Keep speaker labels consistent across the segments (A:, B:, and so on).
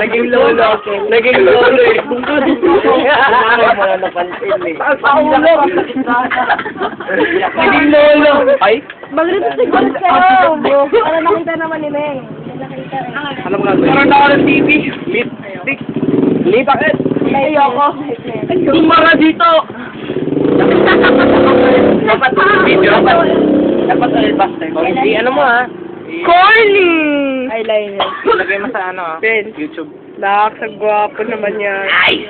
A: Naging lolo. Naging lolo eh.
B: Wala na napansin eh.
A: Sa ulo. Naging lolo. Ay?
C: Mag-lipstick kayo. Para nakita naman ni Meng. Nakita eh.
A: Alam mo nga. Parang ako ng TV. Lipstick. Bakit?
C: Ayoko.
A: Tumara dito. Dapat video. Dapat basta. Hindi, ano mo ha?
C: Corny! Eyeliner.
A: Lagay mo sa ano ha?
C: Ben.
A: YouTube.
C: Lak, sa gwapo naman yan.
A: Nice!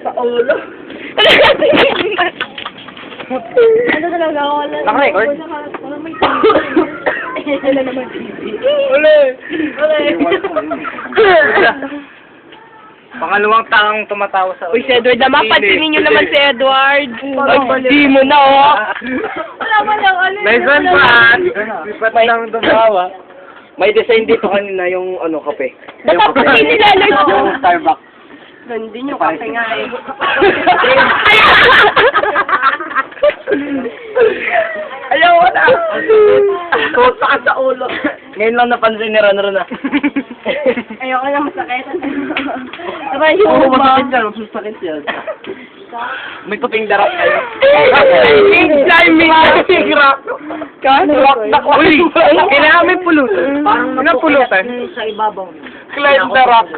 C: Sa ulo. Ano talaga ako?
A: Naka-record?
C: Wala may TV. Wala naman TV.
A: Uli! Pangalawang taong tumatawa sa
C: Uy, si Edward naman. Pansinin nyo naman si Edward. Ay, di mo na, oh. Wala pa lang, ano.
A: Nice one, Pat! Pat lang tumawa. May design dito kanina yung ano, kape.
C: Dapat kasi nilalagay.
A: Yung Starbucks.
C: Hindi nyo kasi nga eh.
A: Ayaw ko na! Kota ka sa ulo. Ngayon lang napansin ni Ron na.
C: Ayoko na masakit. Diba yung
A: Oo,
C: ba?
A: masakit yan. Masakit yan. May tuping darap kayo.
C: Climbing.
A: Uy! Kailangan may pulutan.
B: Parang
A: Ilang pulutan?
B: sa ibabaw.
A: Climb the rock.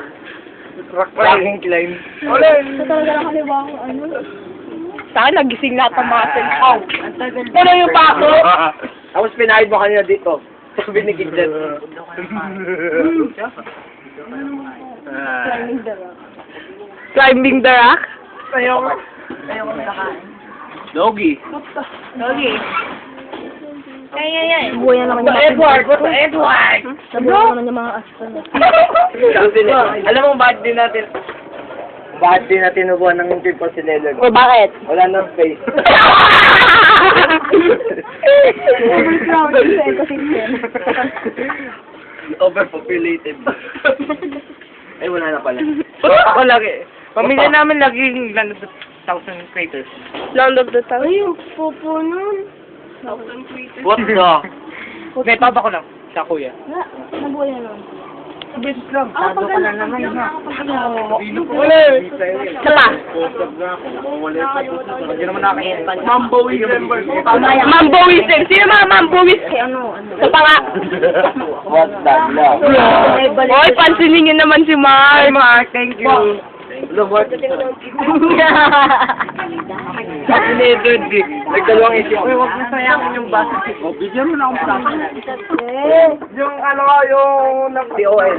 A: Rock climbing climb.
C: Ito talaga lang kaliwa ko, ano. Sa akin, nagising lahat ng mga sensaw. Pero yung pato,
A: Tapos pinahid mo kanina dito. Sabi ni Kidlet.
C: climbing the rock.
A: Ayoko. Doggy.
C: Doggy. Ay. Buhay na naman yung
A: Edward! What's Edward?
C: Nabuhay na naman yung mga aston.
A: Alam mo bakit din natin nabuhan ng people si Leonard?
C: O bakit?
A: Wala nang space. Overpopulated. Ay, wala na pala. Wala lagi. Pamilya namin laging land of the 1,000 craters.
C: Land of the town. Ay, yung pupo nun.
A: What the? May paba ko lang. Sa kuya.
C: Nabuhay na nun.
A: Beses lang.
C: Tado ka na naman, ha?
A: Wala.
C: Isa pa.
A: Hindi naman nakakain. Mambowism.
C: Mambowism. Sino mga mambowism? Isa pa nga.
A: What the love?
C: Hoy, pansinin niyo naman si Mark.
A: Mark, thank you. Lord. Sabi ni Edward, nagdalawang isip. Uy, huwag na sayangin yung basa. Bigyan mo na akong basa. Yung ano, yung DOL.